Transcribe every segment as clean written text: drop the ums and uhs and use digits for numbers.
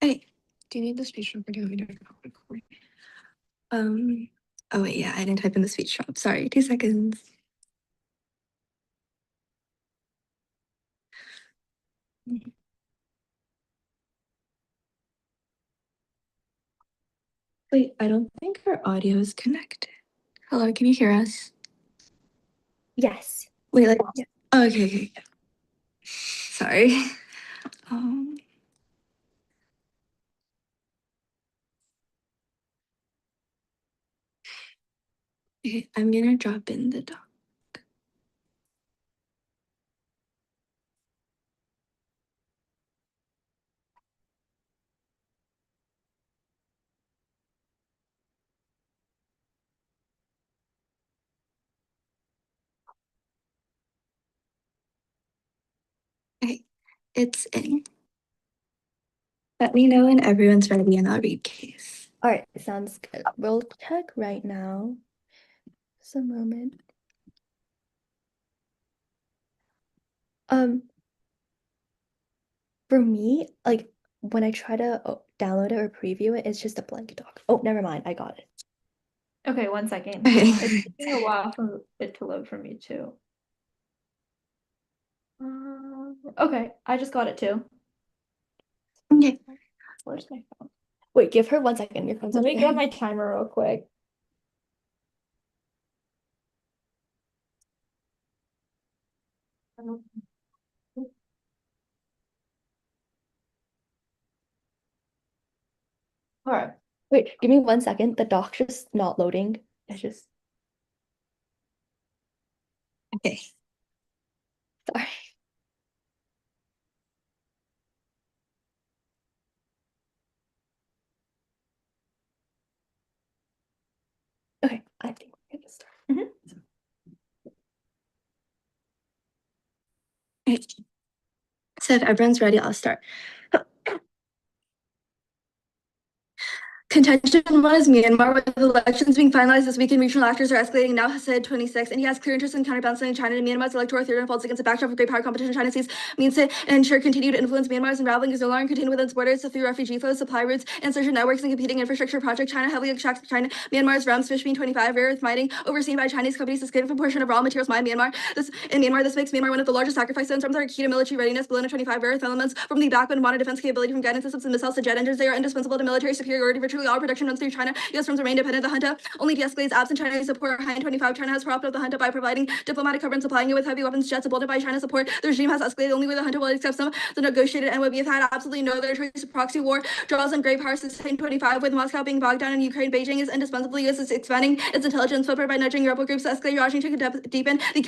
Hey, do you need the speech drop or do you want me to record? Oh wait, yeah, I didn't type in the speech drop. Sorry, 2 seconds. Wait, I don't think our audio is connected. Hello, can you hear us? Yes. Wait, like, oh, okay. Sorry. Um, okay, I'm gonna drop in the doc. Okay, it's in. Let me know when everyone's ready and I'll read case. All right, sounds good. We'll check right now. Just a moment. For me, like when I try to download it or preview it, it's just a blank doc. Oh, never mind. I got it. Okay, 1 second. Okay. It's taking a while for it to load for me too. Okay, I just got it too. Okay. Where's my phone? Wait, give her 1 second. Your phone's Let me okay. grab my timer real quick. All right. Wait, give me 1 second. The doc's just not loading. It's just Okay. sorry. Okay, I think we're gonna start. Okay. So if everyone's ready, I'll start. Contention one is Myanmar, with elections being finalized this week and regional actors are escalating now, said 26, and he has clear interest in counterbalancing China and Myanmar's electoral theory unfolds against a backdrop of great power competition. China sees means to ensure continued influence. Myanmar's unraveling is no longer contained within its borders, so through refugee flows, supply routes, and social networks and competing infrastructure projects, China heavily extracts Myanmar's realms, fish being 25, rare earth mining, overseen by Chinese companies, a significant portion of raw materials mined Myanmar. This makes Myanmar one of the largest sacrifice zones from their key to military readiness, below 25 rare earth elements from the backbone of modern defense capability from guidance systems and missiles to jet engines. They are indispensable to military superiority. Virtually all production runs through China. U.S. firms remain dependent on the junta. Only de-escalates absent Chinese support. High in 25, China has propped up the junta by providing diplomatic cover and supplying it with heavy weapons jets. Bolted by China's support, the regime has escalated only where the junta will accept some the negotiated and would be had absolutely no other choice. Proxy war draws on great power since 25, with Moscow being bogged down in Ukraine. Beijing is indispensable. U.S. is expanding its intelligence footprint by nudging rebel groups to escalate. Washington could deepen the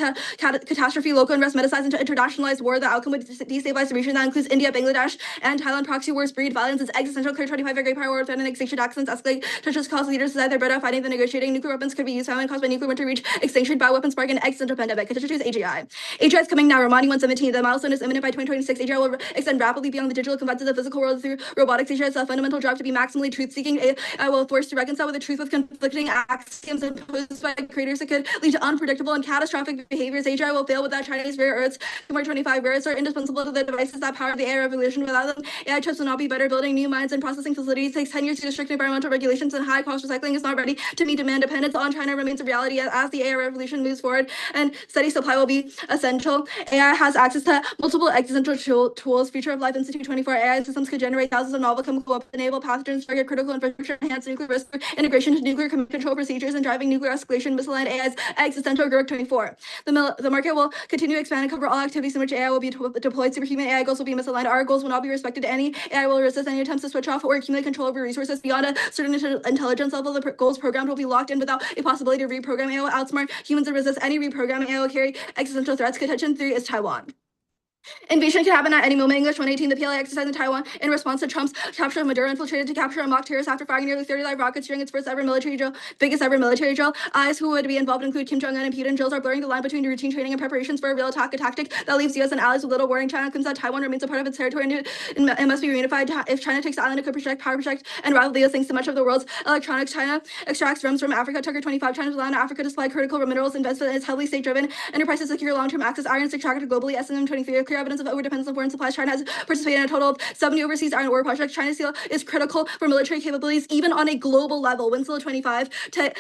catastrophe, local unrest metasized into internationalized war. The outcome would destabilize the region that includes India, Bangladesh, and Thailand. Proxy wars breed violence. It's existential. Clear 25 great power war threatening extinction accidents escalate. Touches cause leaders decide their bread out fighting the negotiating. Nuclear weapons could be used. Famine caused by nuclear winter reach extinction. Bioweapons spark an existential pandemic. Catastrophe is AGI. AGI is coming now. Reminding 117. The milestone is imminent by 2026. AGI will extend rapidly beyond the digital confines of the physical world through robotics. AGI is a fundamental drive to be maximally truth-seeking. AI will force to reconcile with the truth with conflicting axioms imposed by creators that could lead to unpredictable and catastrophic behaviors. AGI will fail without Chinese rare earths. More 25 rare earths are indispensable to the devices that power the AI revolution. Without them, AI chips will not be better. Building new mines and processing facilities takes 10 years to strict environmental regulations, and high-cost recycling is not ready to meet demand. Dependence on China remains a reality as the AI revolution moves forward, and steady supply will be essential. AI has access to multiple existential tools. Future of Life Institute 24 AI systems could generate thousands of novel chemical weapons, enable pathogens, target critical infrastructure, enhance nuclear risk integration to nuclear control procedures, and driving nuclear escalation. Misaligned AI's existential GERC 24. The market will continue to expand and cover all activities in which AI will be deployed. Superhuman AI goals will be misaligned. Our goals will not be respected. Any AI will resist any attempts to switch off or accumulate control over resources beyond a certain intelligence level. The goals programmed will be locked in without a possibility to reprogram. AI will outsmart humans and resist any reprogramming. AI will carry existential threats. Contention 3 is Taiwan. Invasion can happen at any moment. English 118. The PLA exercised in Taiwan in response to Trump's capture of Maduro, infiltrated to capture a mock terrorist after firing nearly 30 live rockets during its first ever military drill, biggest ever military drill. Eyes who would be involved include Kim Jong-un and Putin. Drills are blurring the line between routine training and preparations for a real attack, a tactic that leaves U.S. and allies with little warning. China claims that Taiwan remains a part of its territory and it must be reunified. If China takes the island, it could project power project and rival the U.S. thanks to much of the world's electronics. China extracts REMs from Africa. Tucker 25. China's allowing Africa to supply critical minerals, investment in its heavily state-driven enterprise to secure long-term access. Iron is extracted globally. SNM 23 clear evidence of overdependence on foreign supplies. China has participated in a total of 70 overseas iron ore projects. China's steel is critical for military capabilities, even on a global level. Winslow 25,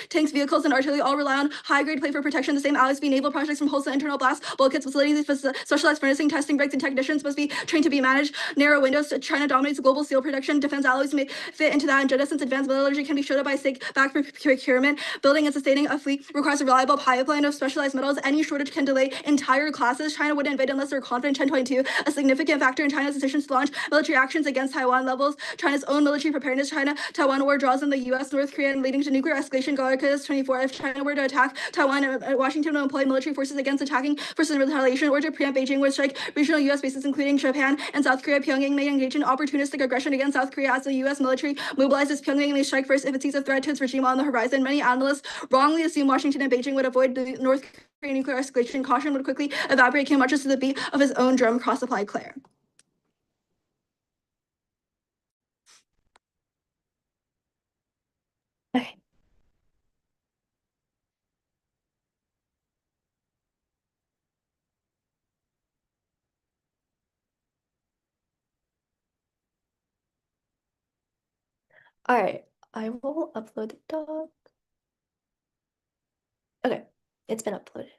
tanks, vehicles, and artillery all rely on high-grade plate for protection. The same alloys be naval projects from wholesale internal blast bulkheads facilities, specialized furnacing, testing breaks, and technicians must be trained to be managed. Narrow windows. China dominates global steel production. Defense alloys may fit into that agenda since advanced metallurgy can be showed up by stake-backed procurement. Building and sustaining a fleet requires a reliable pipeline of specialized metals. Any shortage can delay entire classes. China wouldn't invade unless they're confident. 1022, a significant factor in China's decisions to launch military actions against Taiwan levels China's own military preparedness. China-Taiwan war draws on the U.S., North Korea, and leading to nuclear escalation. Galactus 24, if China were to attack Taiwan, Washington would employ military forces against attacking forces in retaliation, or to preempt Beijing would strike regional U.S. bases, including Japan and South Korea. Pyongyang may engage in opportunistic aggression against South Korea as the U.S. military mobilizes. Pyongyang may strike first if it sees a threat to its regime on the horizon. Many analysts wrongly assume Washington and Beijing would avoid the North Korean nuclear escalation. Caution would quickly evaporate. Kim marches to the beat of his own drum. Cross-applied Claire. Okay. All right, I will upload the doc. Okay, it's been uploaded.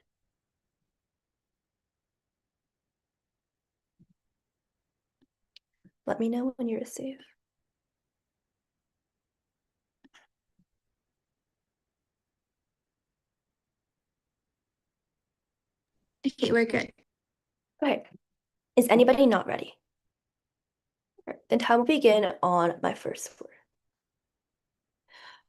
Let me know when you receive. Okay, we're good. Okay, is anybody not ready? All right, then time will begin on my first floor.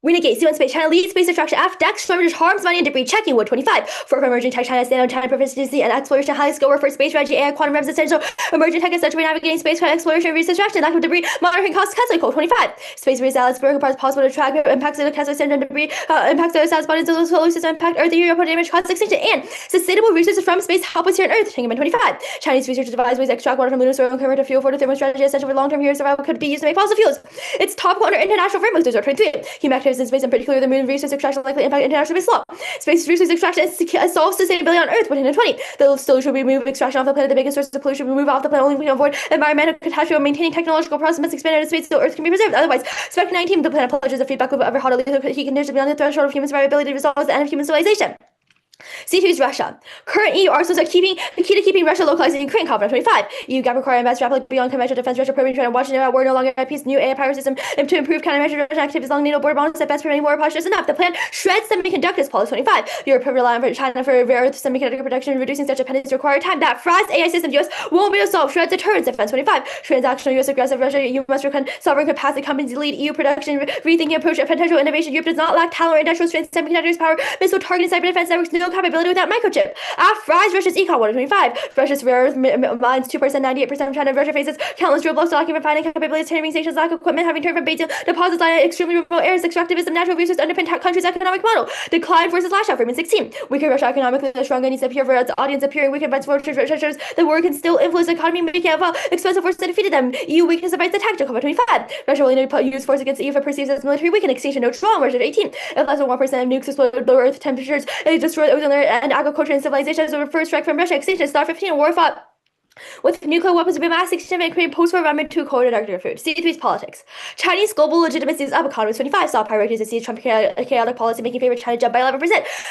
Renegade, Sea and Space, China leads space extraction after Dex, Schlumberger's harms, money, and debris. Checking Wood 25. For emerging tech, China stand on China proficiency and exploration, high skill for space strategy, AI, quantum reps, essential emerging tech, essential navigating space exploration, research extraction, lack of debris, monitoring costs, Kessler Code 25. Space race Salisbury parts possible to track impacts of the Kessler syndrome debris, impacts of the South bodies of the solar system, impact Earth, the Europe, damage, cost extinction, and sustainable resources from space help us here on Earth. Changman 25. Chinese researchers devise ways to extract water from lunar soil and convert to fuel for the thermal strategy essential for long-term here survival could be used to make fossil fuels. It's topical under international frameworks. There's 23. Human activities in space, in particular the moon resource extraction likely impact international space law. Space resource extraction solves sustainability on Earth. 120. The solution will remove extraction off the planet. The biggest source of pollution will move off the planet. Only we can avoid environmental catastrophe. Maintaining technological process must expand into space so Earth can be preserved. Otherwise, Spec 19, the planet pledges a feedback loop of ever hotter heat conditions beyond the threshold of human survivability resolves the end of human civilization. C2 is Russia. Current EU arsenals are keeping the key to keeping Russia localized in Ukraine. Confidence 25. EU gap require invest rapidly beyond conventional defense. Russia probing China watching it. We're no longer at peace. New AI power system to improve countermeasure Russian activities along NATO border boundaries at best preventing war postures enough. The plan shreds semiconductors. Policy 25. Europe rely on China for rare earth semiconductor production, reducing such dependence required time. That fries AI system US won't be able to solve. Shreds deterrence. Defense 25. Transactional US aggressive Russia. EU must recon sovereign capacity companies lead EU production, rethinking approach of potential innovation. Europe does not lack talent or industrial strength. Semiconductors power missile targeting cyber defense networks. No capability without microchip. Fries Russia's econ 125. Russia's rare earth mines 2%, 98% of China. Russia faces countless roadblocks, lacking refining capabilities, taming stations, lack of equipment, having turned from Beijing deposits on extremely remote areas, extractivism, natural resources underpin country's economic model. Decline versus lash out. Freeman 16. Weaker Russia economically, the stronger needs to appear for its audience appearing weakened by its treasures. The war can still influence the economy, making it well expensive forces that defeated them. EU weakness abides the tactic. 25. Russia will need to use force against the EU if it perceives as military weakened. Extinction no strong. Russia 18. If less than 1% of nukes explode lower Earth temperatures, it destroys ozone layer and agriculture and civilization. So the first strike from Russia. Extinction. Star 15. War fought with nuclear weapons, be mass extinction and create post-war environment to code and nuclear food. C3's politics. Chinese global legitimacy is up. Economist 25. Saw priorities to see Trump chaotic policy making favor China jump by 11%.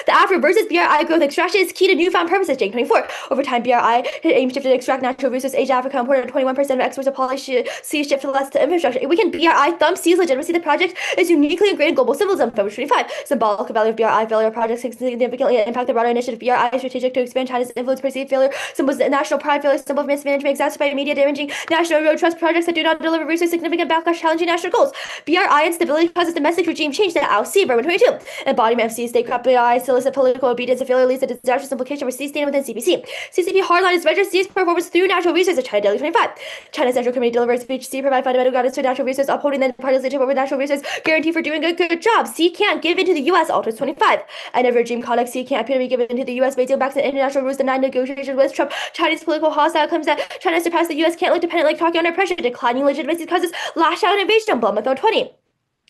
The Afro versus BRI growth extraction is key to newfound purposes. Jane 24. Over time, BRI aims shifted to extract natural resources. Asia, Africa imported 21% of exports of policy shift to less to infrastructure. If we can BRI thumb sees legitimacy, the project is uniquely ingrained in global symbolism. February 25. Symbolic value of BRI failure projects significantly impact the broader initiative. BRI is strategic to expand China's influence. Perceived failure symbols national pride. Failure symbol of mismanagement. Exacerbate media damaging national road trust projects that do not deliver resources, significant backlash challenging national goals. BRI instability causes domestic regime change. That ALC, Burma 22. Embodiment of C state crop BRI solicit political obedience and failure leads to disastrous implication for C stand within CPC. CCP hardline is measures C's performance through natural resources. China Daily 25. China Central Committee delivers speech. C provide fundamental guidance to natural resources, upholding the party's leadership over natural resources, guarantee for doing a good job. C can't give in to the U.S. Alters 25. And of regime conduct, C can't appear to be given to the U.S. Beijing backs the international rules, denied negotiations with Trump. Chinese political hostile claims that China surpassed the U.S. can't look dependent like talking under pressure. Declining legitimacy causes lash out invasion. Blum 20.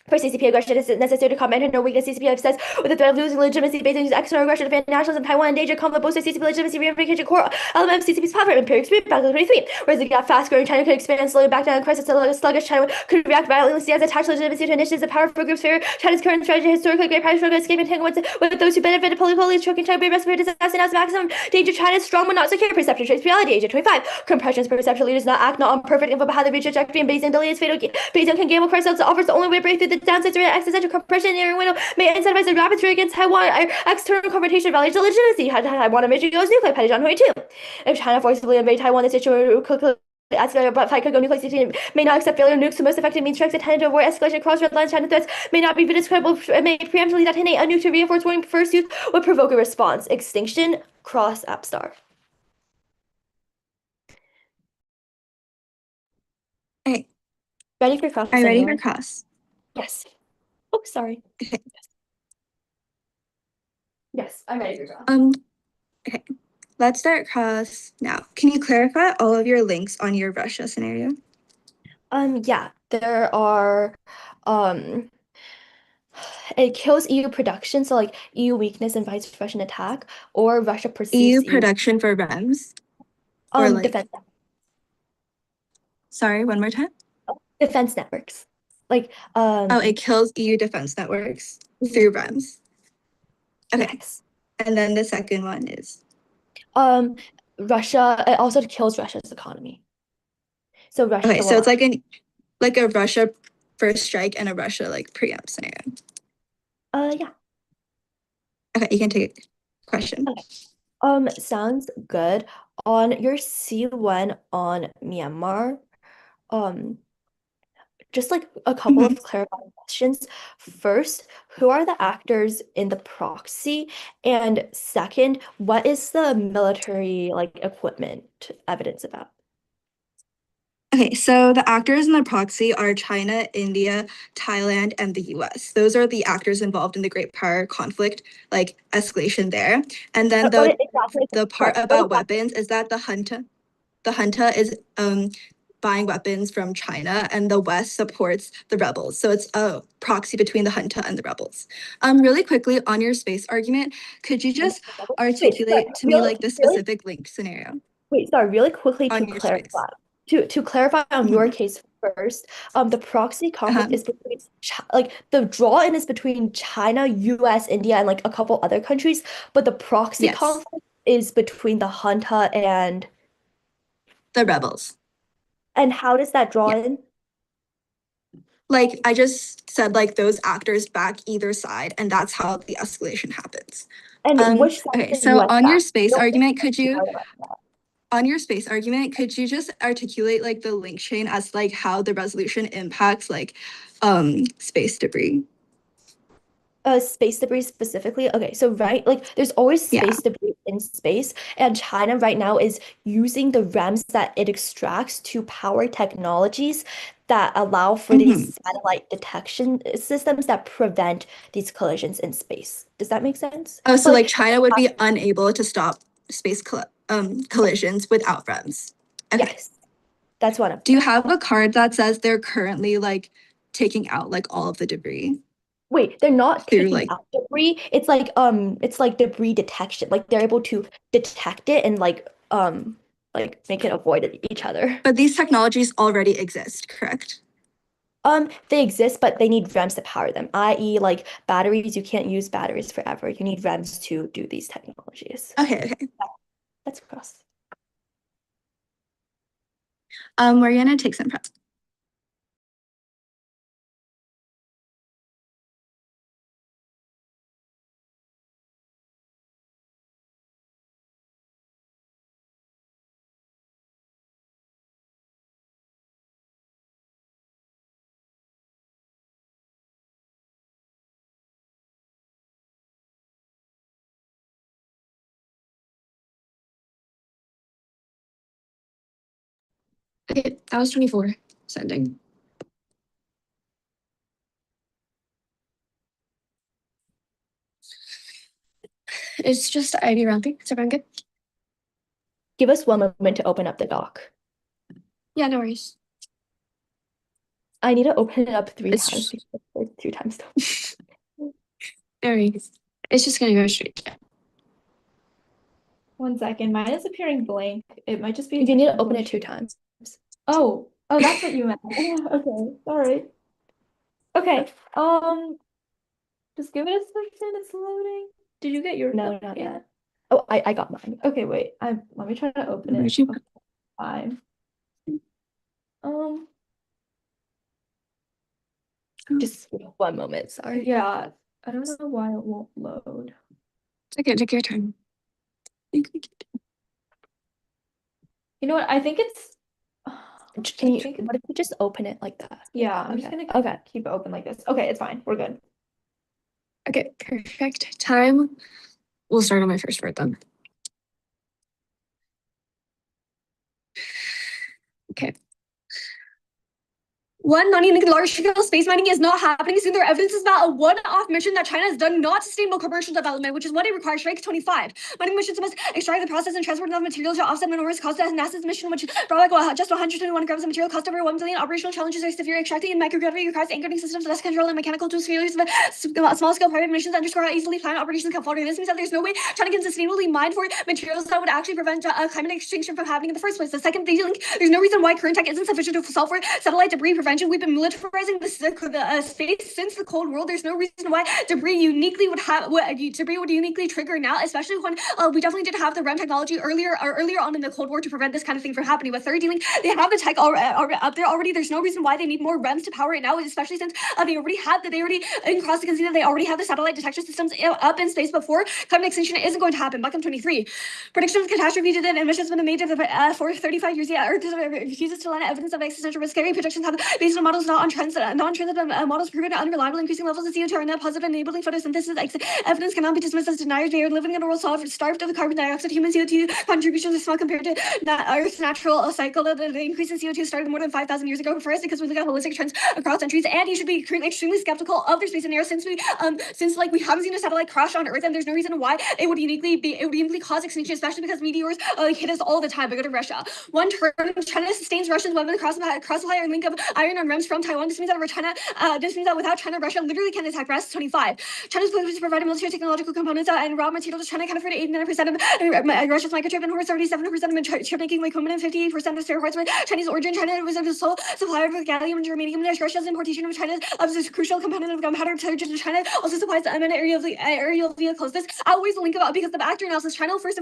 For CCP aggression, it is necessary to combat no weakness. CCP says, with the threat of losing legitimacy based on external aggression, defend nationalism, Taiwan, endanger, conflict, both CCP legitimacy, reification, core element of CCP's platform, imperial experience, Battle 23. Whereas the gap fast-growing China could expand slowly back down, crisis, sluggish China could react violently as attached legitimacy to initiatives of powerful groups for China's current strategy, historically great private struggle, escape entanglements with those who benefited politically, choking China, respiratory disaster, now maximum danger. China's strong but not secure perception trace reality. Agent 25. Compression's perception leaders not act not on perfect info, but how they reach trajectory, and Beijing delay is fatal. Beijing can gamble ourselves offers the only way to break through the downsides of existential compression in your window may incentivize a rapid threat against Taiwan. External confrontation values legitimacy. Taiwan emission goes nuclear. Petajon 22. If China forcibly invade Taiwan, the situation would quickly escalate, but fight could go nuclear. CCP may not accept failure nukes. The most effective means strikes intended to avoid escalation across red lines. China threats may not be viewed as credible. May preemptively detonate a nuke to reinforce warning first use would provoke a response. Extinction. Cross App Star. Okay. Ready for cross? Are you ready anyone? for cross? Yes. Oh, sorry. Okay. Yes, I'm ready for cross. Okay. Let's start cross now. Can you clarify all of your links on your Russia scenario? Yeah, there are it kills EU production, so like EU weakness invites Russian attack, or Russia perceives EU production for REMS? Or like, defense sorry, one more time. defense networks. Like Oh, it kills EU defense networks through REMS. Okay. yes. And then the second one is Russia, it also kills Russia's economy. So Russia okay, so will it's like a Russia first strike and a Russia like preempt scenario. yeah. Okay, you can take a question. Okay. Sounds good. On your C1 on Myanmar, just like a couple of clarifying questions. First, who are the actors in the proxy? And second, what is the military like equipment evidence about? Okay, so the actors in the proxy are China, India, Thailand, and the US. Those are the actors involved in the Great Power conflict, like escalation there. And then the part about weapons is that the junta is buying weapons from China, and the West supports the rebels. So it's a proxy between the junta and the rebels. Really quickly on your space argument, could you just articulate to me like the specific link scenario? Wait, sorry, really quickly to on your clarify. space? To clarify on your case first, the proxy conflict is between like the draw-in is between China, US, India, and like a couple other countries, but the proxy Yes. conflict is between the junta and The rebels. how does that draw in? Like I just said, like those actors back either side, and that's how the escalation happens. And which side Okay, does so US on your back? space Don't argument, think on your space argument, could you just articulate like the link chain as like how the resolution impacts like space debris? Space debris specifically? Okay, so right, like there's always Yeah. space debris in space, and China right now is using the REMs that it extracts to power technologies that allow for these satellite detection systems that prevent these collisions in space. Does that make sense? Oh, so But like China would be unable to stop space collisions without REMs. Okay. yes, that's one of Do you them. have a card that says they're currently like taking out like all of the debris? Wait, they're not Through, taking like- out debris. It's like debris detection. Like they're able to detect it and like make it avoid each other. But these technologies already exist, correct? They exist, but they need REMs to power them, i.e., like batteries, you can't use batteries forever. You need REMs to do these technologies. Okay. That's cross. We're gonna take some prep. Okay, that was 24 sending. It's just ID rounding. Is everyone good? Give us one moment to open up the doc. Yeah, no worries. I need to open it up 3 It's times just- or 2 times. Very. It's just gonna go straight down. 1 second. Mine is appearing blank. It might just be. You need to open technical it 2 issue. times. Oh, that's what you meant. Okay, sorry. Okay, just give it a second. It's loading. Did you get yours? No, not yet. Oh, I got mine. Okay, wait. Let me try to open it. Where'd you- Fine. Just 1 moment, sorry. Yeah, I don't know why it won't load. Take your time. You know what? I think it's. Can I you, think what if you just open it like that? Yeah, I'm just Okay. gonna Okay. keep it open like this. Okay, it's fine. We're good. Okay, perfect. Time. We'll start on my first word then. Okay. One, non-unique large-scale space mining is not happening since there are evidences about a one-off mission that China has done not sustainable commercial development, which is what it requires. Strike 25. Mining missions must extract the process and transport enough material to offset enormous costs. As NASA's mission, which brought like just 121 grams of material, cost over 1 billion. Operational challenges are severe. Extracting in microgravity requires anchoring systems, less control, and mechanical tools. Failures of small-scale private missions underscore how easily planned operations can falter. This means that there's no way China can sustainably mine for materials that would actually prevent climate extinction from happening in the first place. The second, there's no reason why current tech isn't sufficient to solve for satellite debris prevention. We've been militarizing the space since the Cold War. There's no reason why debris uniquely would uniquely trigger now, especially when we definitely did have the REM technology earlier on in the Cold War to prevent this kind of thing from happening. With third dealing, they have the tech up there already. There's no reason why they need more REMs to power it now, especially since they already in cross can see that they already have the satellite detection systems up in space before climate extinction isn't going to happen. Buckham 23. Prediction of catastrophe did an emissions been made for 35 years. Yeah, Earth refuses to lend evidence of existential risk. Scary predictions have based on models not on trends. Non-transitive models proven unreliable. Increasing levels of CO2 are net positive, enabling photosynthesis. Evidence cannot be dismissed as deniers. They are living in a world starved of carbon dioxide. Human CO2 contributions are small compared to Earth's natural cycle. The increase in CO2 started more than 5,000 years ago. First, because we look at holistic trends across centuries, and you should be extremely skeptical of their space scenarios since we haven't seen a satellite crash on Earth, and there's no reason why it would uniquely cause extinction, especially because meteors hit us all the time. But go to Russia. One term, China sustains Russia's weapon crossfire link of iron on REMs from Taiwan. This means that without China, Russia literally can attack Brest. 25. China's pledge to provide military technological components and raw materials to China can afford 89% of Russia's microchip and 77% of chip making equipment and 58% of spare parts were Chinese origin. China was the sole supplier of gallium and germanium. Russia's importation of China's is a crucial component of gunpowder to China also supplies the unmanned aerial vehicles. This always link about because the factor analysis. China first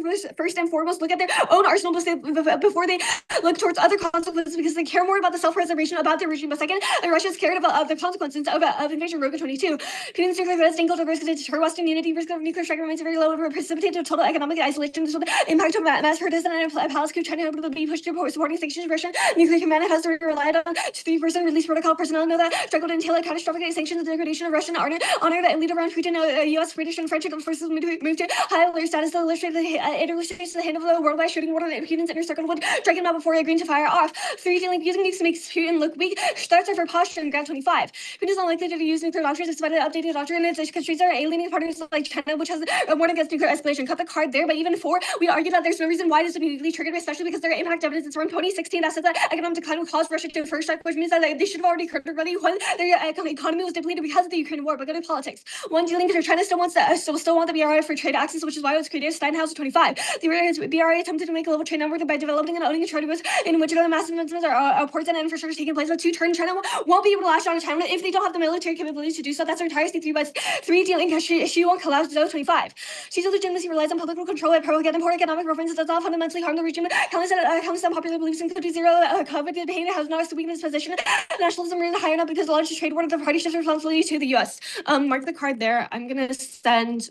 and foremost look at their own arsenal before they look towards other consequences because they care more about the self-preservation about their regime. But second, Russia's cared about the consequences of invasion. Roga 22. Putin's nuclear threat is dangerous to risk to deter Western unity. Risk of nuclear strike remains very low and precipitate to total economic isolation. This will impact on mass partisan and Palestine. China will be pushed to supporting sanctions. Russian nuclear command has relied on 3% release protocol personnel. Know that struggle to entail catastrophic sanctions and degradation of Russian honor that lead around Putin. U.S., British, and French forces moved to high alert status. It illustrates the hand of the worldwide shooting war that Putin's inner circle would drag him out before agreeing to fire off. 3. Using nukes makes Putin look weak. Starts are for posture in Ground 25. Putin is unlikely to use nuclear doctrines despite an updated doctrine. Its countries are alienating partners like China, which has warned against nuclear escalation. Cut the card there. But even 4, we argue that there's no reason why this would be uniquely triggered, especially because there are impact evidence. It's from 2016 that says that economic decline would cause Russia to first strike, which means that they should have already occurred already when their economy was depleted because of the Ukraine war. But go to politics. One, dealing with China still want the BRI for trade access, which is why it was created. Steinhaus 25. The BRI attempted to make global trade network by developing and owning a trade routes in which the massive investments are ports and infrastructure taking place. But 2, China won't be able to lash out on China if they don't have the military capabilities to do so. That's our entire C3. But 3, dealing she won't collapse. 25. She's legitimacy relies on political control by propaganda and poor economic references. Does not fundamentally harm the regime. Countless unpopular beliefs, including zero COVID pain, has not to weaken its position. Nationalism remains high enough because the largest trade war of the party shifts responsibility to the U.S. Mark the card there. I'm gonna send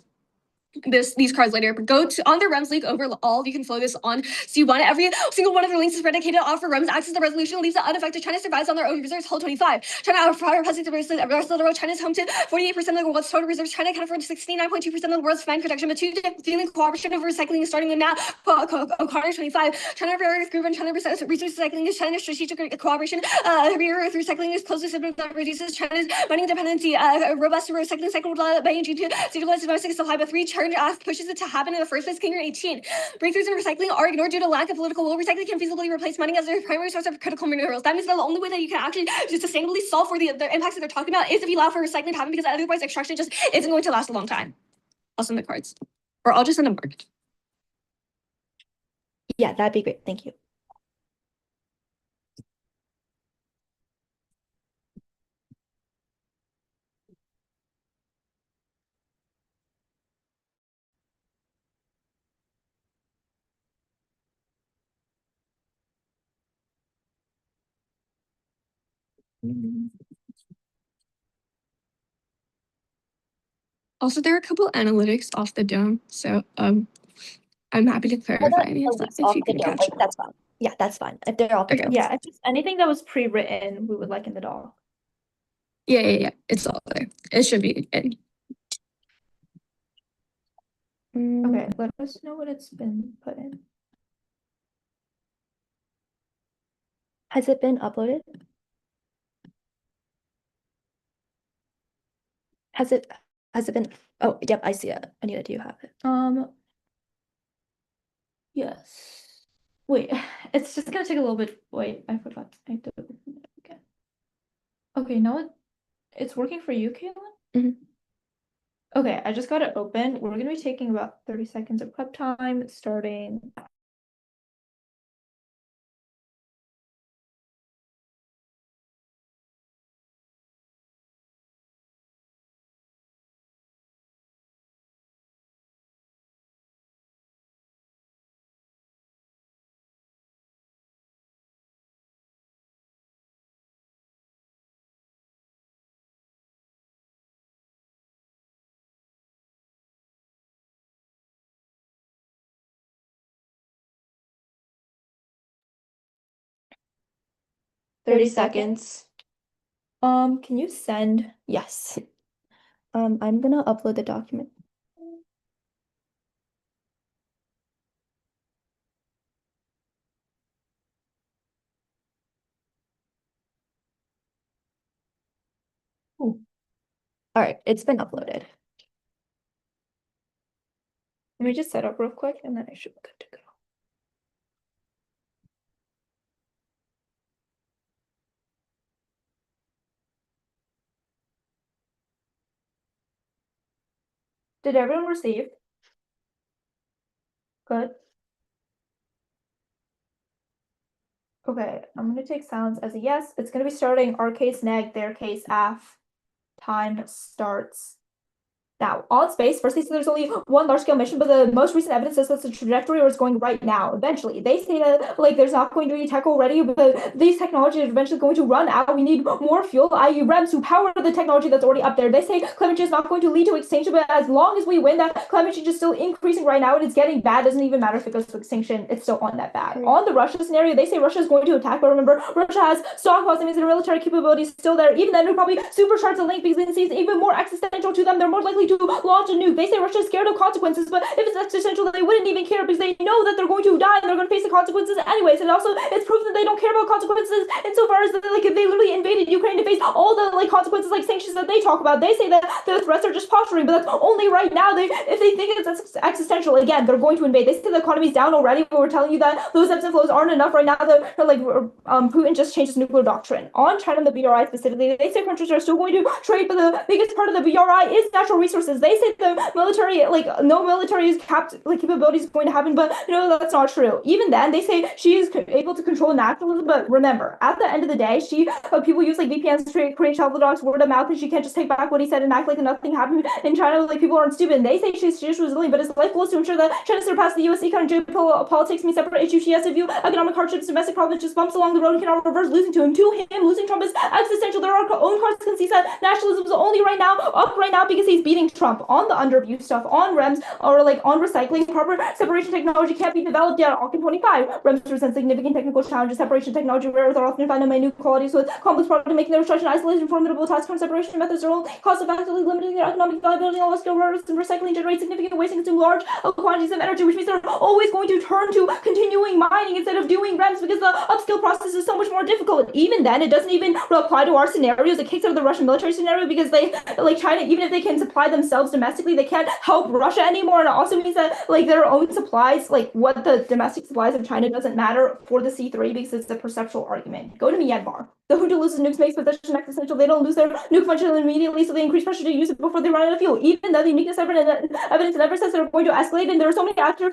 these cards later, but go to on the REMS leak overall. You can flow this on C1. Every single one of their links is predicated off for REMS access. The resolution leaves it unaffected. China survives on their own reserves. Whole 25. China outpaces the rest of the world. China is home to 48% of the world's total reserves. China accounts for 69.2% of the world's fine protection. But 2, dealing cooperation over recycling is starting with now. O'Connor 25. China rare earth group and China resource recycling is China's strategic cooperation. Rare earth recycling is closely similar that reduces China's mining dependency. Robust recycling cycle will allow Beijing to stabilize domestic supply. But 3, Turner Act pushes it to happen in the first place. King 18. Breakthroughs in recycling are ignored due to lack of political will. Recycling can feasibly replace mining as their primary source of critical minerals. That means that the only way that you can actually just sustainably solve for the impacts that they're talking about is if you allow for recycling to happen, because otherwise extraction just isn't going to last a long time. I'll send the cards. Or I'll just send them marked. Yeah, that'd be great. Thank you. Also, there are a couple analytics off the dome, so I'm happy to clarify any of that if you can catch them. That's fine. Yeah, that's fine. If they're off the Okay. dome. Yeah, if it's anything that was pre-written, we would like in the doc. Yeah. It's all there. It should be in. Okay, let us know what it's been put in. Has it been uploaded? Has it been? Oh, yep, I see it. Anita, do you have it? Yes. Wait, it's just gonna take a little bit. Wait, I forgot. I have to open it again. Okay, no, it's working for you, Caitlin? Mhm. Okay, I just got it open. We're gonna be taking about 30 seconds of prep time, starting. Thirty seconds. Can you send? Yes. I'm gonna upload the document. All right, it's been uploaded. Let me just set up real quick and then I should be good to go. Did everyone receive? Good. Okay, I'm gonna take silence as a yes. It's gonna be starting our case neg, their case af. Time starts now. On space, first they say there's only one large-scale mission, but the most recent evidence says that the trajectory is going right now. Eventually, they say that like there's not going to be tech already, but these technologies are eventually going to run out. We need more fuel, i.e. REMs, to power the technology that's already up there. They say climate change is not going to lead to extinction, but as long as we win, that climate change is still increasing right now, and it's getting bad. Doesn't even matter if it goes to extinction; it's still on that bad. On the Russia scenario, they say Russia is going to attack, but remember, Russia has stockpiles and their military capabilities still there. Even then, it would probably supercharge the link because it seems even more existential to them. They're more likely to launch a nuke. They say Russia's scared of consequences, but if it's existential, they wouldn't even care because they know that they're going to die and they're going to face the consequences anyways. And also, it's proof that they don't care about consequences insofar as that, like, if they literally invaded Ukraine to face all the like consequences, like sanctions that they talk about, they say that the threats are just posturing, but that's only right now. If they think it's existential, again, they're going to invade. They say the economy's down already, but we're telling you that those ebbs and flows aren't enough right now. That like Putin just changed his nuclear doctrine. On China and the BRI specifically, they say countries are still going to trade, but the biggest part of the BRI is natural resources. They say the military, like no military is capped like capabilities is going to happen, but no, that's not true. Even then, they say she is able to control naturalism, but remember, at the end of the day, people use like VPNs to create travel dogs, word of mouth, and she can't just take back what he said and act like nothing happened in China. Like people aren't stupid. And they say she's just resilient, but his life goal is to ensure that China surpasses the U.S. econ geopolitics, means separate issues. She has to view economic hardships, domestic problems, just bumps along the road, and cannot reverse losing to him. To him, losing Trump is existential. There are own consistencies that nationalism is only right now up right now because he's beating Trump. On the underview stuff, on REMs, or like on recycling, proper separation technology can't be developed yet. Alkin 25 REMs present significant technical challenges. Separation technology rare earths are often found in minute qualities with complex product, making their extraction isolated and formidable. Task force separation methods are only cost effectively limiting their economic viability. All skill rare earths and recycling generate significant waste and consume large quantities of energy, which means they're always going to turn to continuing mining instead of doing REMs because the upskill process is so much more difficult. Even then, it doesn't even apply to our scenarios. It kicks out of the Russian military scenario because they, like China, even if they can supply themselves domestically, they can't help Russia anymore. And it also means that like their own supplies, like what the domestic supplies of China doesn't matter for the C3 because it's a perceptual argument. Go to Myanmar. The junta loses nukes makes possession existential. They don't lose their nuke function immediately, so they increase pressure to use it before they run out of fuel. Even though the uniqueness evidence never says they're going to escalate, and there are so many actors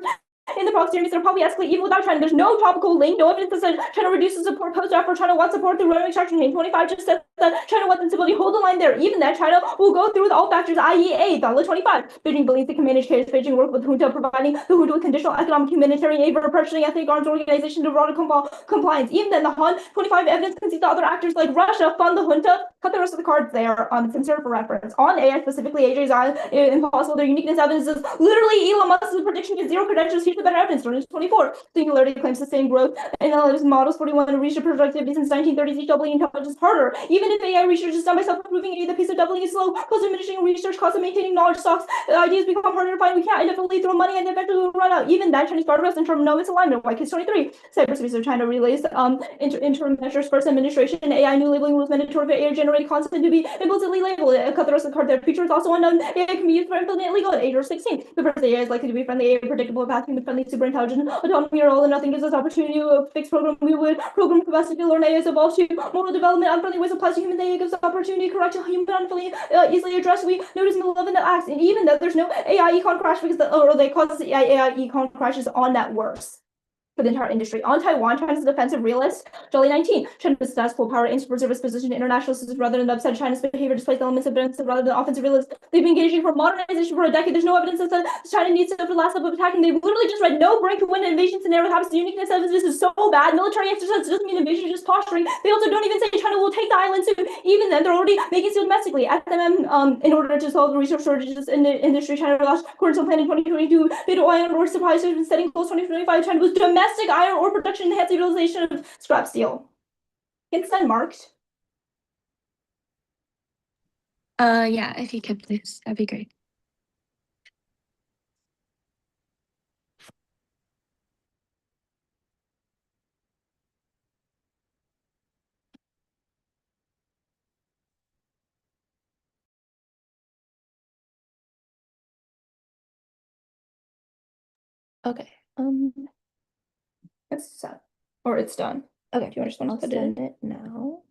in the proxy armies that are probably escalate even without China. There's no topical link, no evidence that says China reduces support post-draft or China wants support through random extraction. 25 just says that China wants instability. Hold the line there. Even that China will go through with all factors, i.e. aid. $25. Beijing believes it can manage chaos. Beijing work with junta, providing the junta with conditional economic humanitarian aid for pressuring ethnic arms organization to broader compliance. Even then, the Han 25 evidence concedes that other actors like Russia fund the junta. Cut the rest of the cards there. Consider for reference. On AI specifically, AJ's impossible. Their uniqueness evidence is literally Elon Musk's prediction gets zero credentials. Here's the better evidence. 24. Singularity claims sustained growth and analytics models 41 to reach a productivity since 1930s. Each doubling intelligence harder. Even if AI research is done by self-improving, the pace of doubling is slow. Cost of diminishing research, cost of maintaining knowledge stocks. Ideas become harder to find. We can't indefinitely throw money and eventually we'll run out. Even that Chinese guardrails in terms of no misalignment. Why case 23. Cyberspace of China relays interim measures. First administration. AI new labeling rules mandatory for AI generated content to be implicitly labeled. Cut the rest of the card. Their future is also unknown. AI can be used for implementing illegal at age or 16. The first AI is likely to be friendly, AI predictable, pathing friendly, super intelligent, autonomy or all and nothing gives us opportunity to fix program. We would program capacity to learn. AI is evolved to modal development, unfriendly ways applies to human. AI gives us opportunity to correct human unfriendly, easily addressed. We notice malevolent acts, and even though there's no AI econ crash because they cause the AI econ crashes on that works for the entire industry. On Taiwan, China's a defensive realist. July 19. China's status quo power aims to preserve its position in international systems rather than upset. China's behavior displays elements of defensive rather than offensive realist. They've been engaging for modernization for a decade. There's no evidence that China needs to for the last step of attacking. They've literally just read no break to win an invasion scenario happens. The uniqueness of this is so bad. Military exercise doesn't mean invasion, just posturing. They also don't even say China will take the island soon. Even then, they're already making steel domestically. SMM, in order to solve the resource shortages in the industry, China lost according to plan in 2022. They don't iron ore supplies setting goals 2025. China was domestic iron ore production enhanced utilization of scrap steel. Instant marked. Yeah, if you could please, that'd be great. Okay. It's set. Or it's done. Okay. Do you just want I'll to put it in? send it now.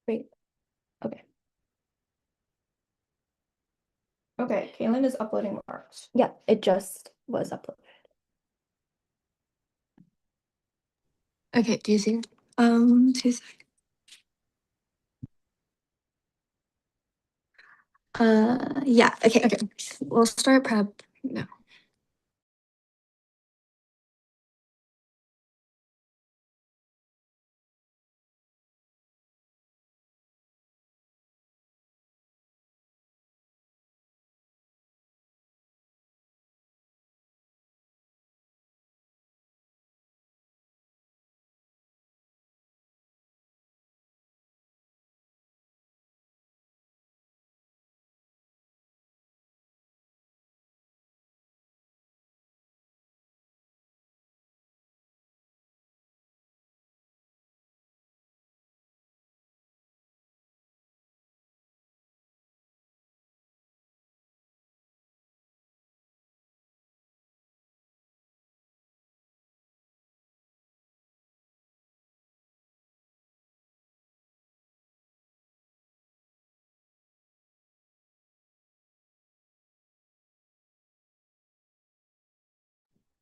Great. Okay. Okay, Kaylin is uploading marks. Yeah, it just was uploaded. Okay, do you see? 2 seconds. Yeah, okay. We'll start prep now.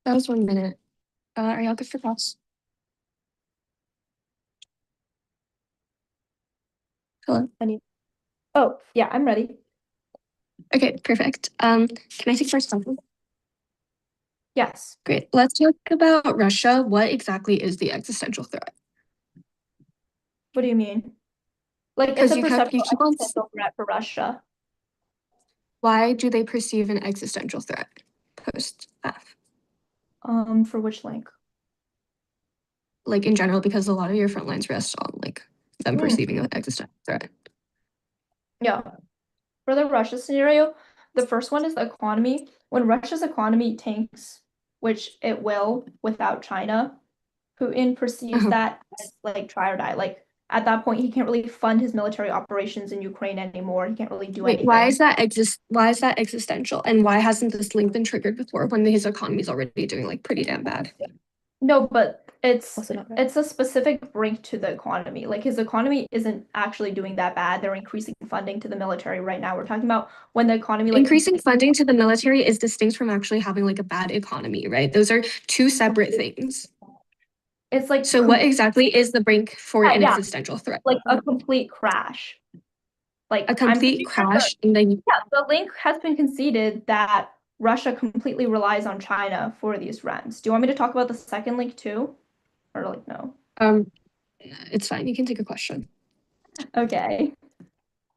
That was 1 minute. Are y'all good for class? Hello? Oh, yeah, I'm ready. Okay, perfect. Can I take first question? Yes. Great. Let's talk about Russia. What exactly is the existential threat? What do you mean? Like, it's 'Cause a you keep perceptual on existential threat for Russia. Why do they perceive an existential threat post F? For which link? Like in general, because a lot of your front lines rest on like them perceiving an existential threat. Yeah. For the Russia scenario, the first one is the economy. When Russia's economy tanks, which it will without China, Putin perceives Uh-huh. that as like try or die. Like at that point, he can't really fund his military operations in Ukraine anymore. He can't really do Wait, anything. why is that existential? And why hasn't this link been triggered before when his economy is already doing like pretty damn bad? No, but it's Also not right. it's a specific brink to the economy. Like his economy isn't actually doing that bad. They're increasing funding to the military right now. We're talking about when the economy like Increasing funding to the military is distinct from actually having like a bad economy, right? Those are two separate things. it's like So what exactly is the brink for an Yeah. existential threat? like a complete crash. Like A complete crash in the Yeah, the link has been conceded that Russia completely relies on China for these REMs. Do you want me to talk about the second link too? Or like no? it's fine. You can take a question. Okay.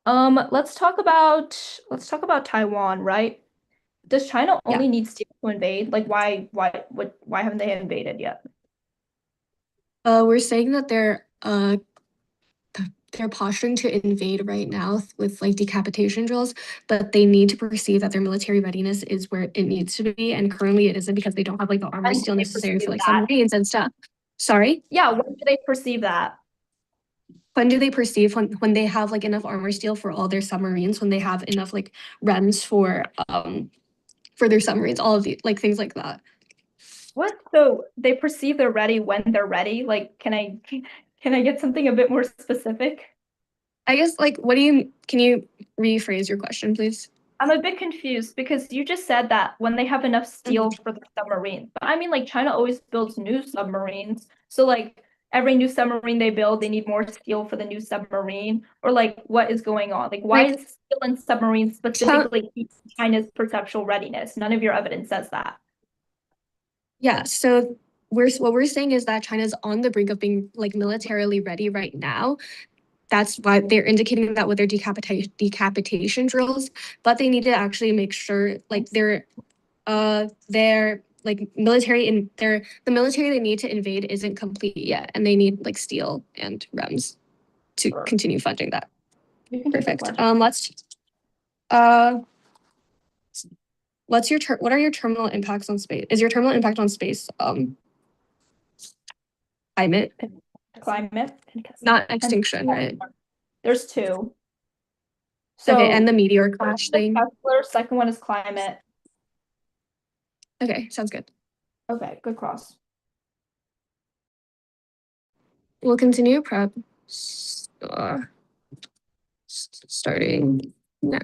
Let's talk about Taiwan, right? Does China only need steel to invade? Like why haven't they invaded yet? We're saying that they're posturing to invade right now with like decapitation drills, but they need to perceive that their military readiness is where it needs to be, and currently it isn't because they don't have like the armor And steel they necessary for perceive like that. submarines and stuff. Sorry? Yeah, when do they perceive that? When do they perceive when they have like enough armor steel for all their submarines, when they have enough like REMs for their submarines, all of the like things like that. What? So they perceive they're ready when they're ready? Like, can I get something a bit more specific? I guess like can you rephrase your question, please? I'm a bit confused because you just said that when they have enough steel for the submarine. But I mean, like, China always builds new submarines. So, like, every new submarine they build, they need more steel for the new submarine. Or, like, what is going on? Like, why Like, is steel in submarines specifically China's perceptual readiness? None of your evidence says that. Yeah, so what we're saying is that China's on the brink of being like militarily ready right now. That's why they're indicating that with their decapitation drills, but they need to actually make sure like their like military in the military they need to invade isn't complete yet, and they need like steel and REMs to Sure. continue funding that. You can take the Perfect. question. What are your terminal impacts on space? Is your terminal impact on space climate? Climate. Not extinction, right? There's two. So Okay, and the meteor crash thing. Kepler, second one is climate. Okay, sounds good. Okay, good cross. We'll continue prep starting now.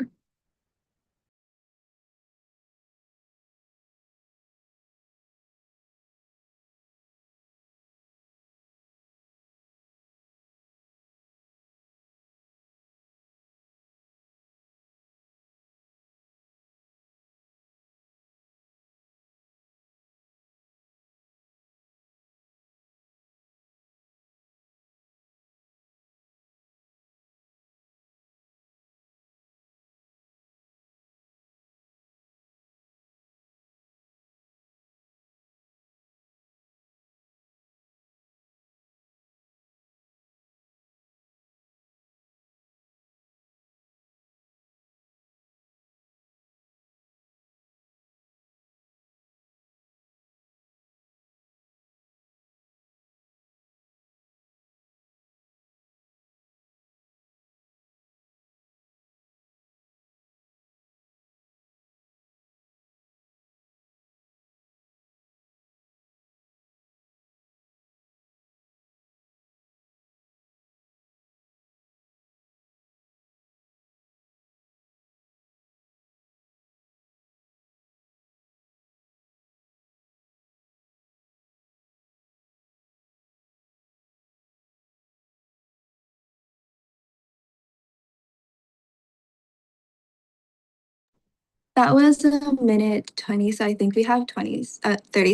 That was a minute 20, so I think we have 30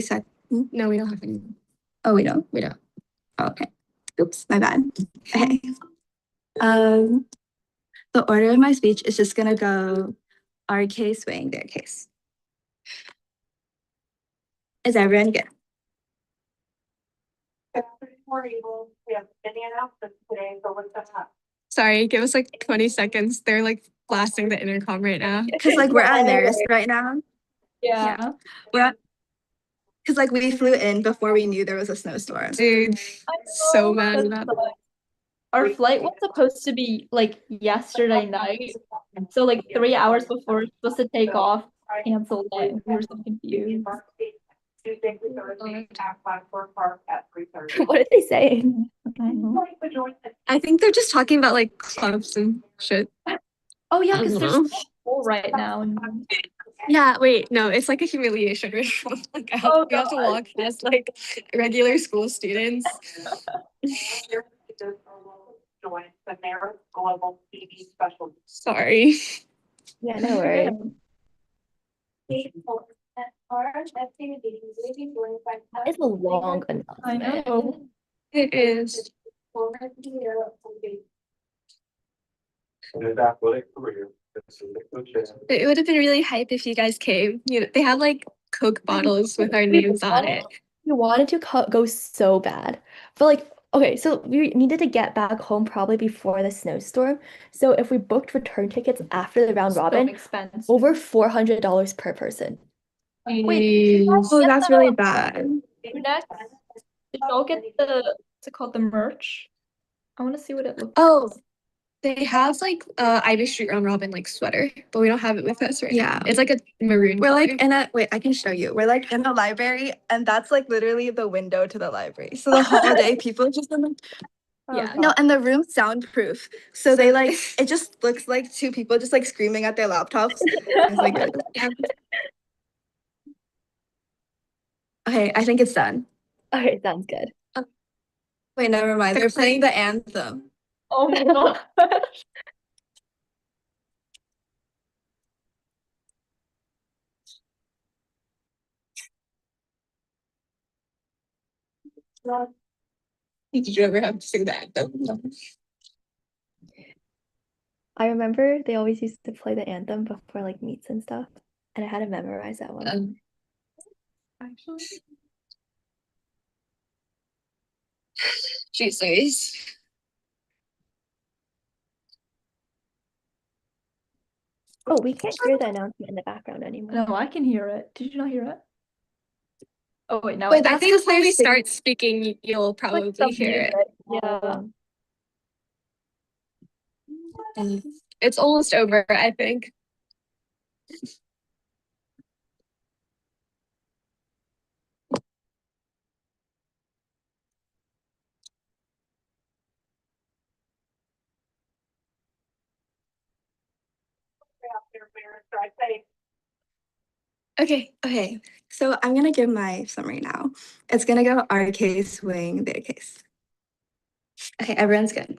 seconds. No, we don't have any. Oh, we don't? We don't. Oh, okay. Oops, my bad. Okay. The order of my speech is just gonna go our case weighing their case. Is everyone good? Sorry, give us like 20 seconds. They're like blasting the intercom right now. Because like we're at Marist right now. Yeah. We're at Because like we flew in before we knew there was a snowstorm. Dude, so mad That's about fine. Our flight was supposed to be like yesterday night. So like 3 hours before it was supposed to take off, canceled it. And we were so confused. What are they saying? Mhm. I think they're just talking about like clubs and shit. Oh yeah, I because don't there's know. school right now. Yeah, wait, no, it's like a humiliation ritual. Like Oh, we have to God. walk past like regular school students. Sorry. Yeah, no worries. It's long enough. I know. It is. It would have been really hype if you guys came. You know, they had like Coke bottles with our names on it. We wanted to go so bad. But like, okay, so we needed to get back home probably before the snowstorm. So if we booked return tickets after the round So robin, expensive. over $400 per person. Wait, Oh, that's really bad. next, did y'all get the what's it called, the merch? I want to see what it looks Oh, they have like Ivy Street Round Robin like sweater, but we don't have it with us right Yeah. now. It's like a maroon. We're like color. in a wait, I can show you. We're like in the library, and that's like literally the window to the library. So the whole day people just in the Oh, Yeah. no, God. and the room's soundproof. So they like it just looks like two people just like screaming at their laptops. It's like okay, I think it's done. Okay, sounds good. Wait, never mind. They're playing the anthem. Oh my God. Did you ever have to sing the anthem? I remember they always used to play the anthem before like meets and stuff, and I had to memorize that one. Actually, Jeez Louise. Oh, we can't hear the announcement in the background anymore. no, I can hear it. Did you not hear it? Oh wait, now Wait, I I think when we start speaking, you'll probably some hear it. music. Yeah. It's almost over, I think. Okay. So I'm gonna give my summary now. It's gonna go our case, wing, their case. Okay, everyone's good.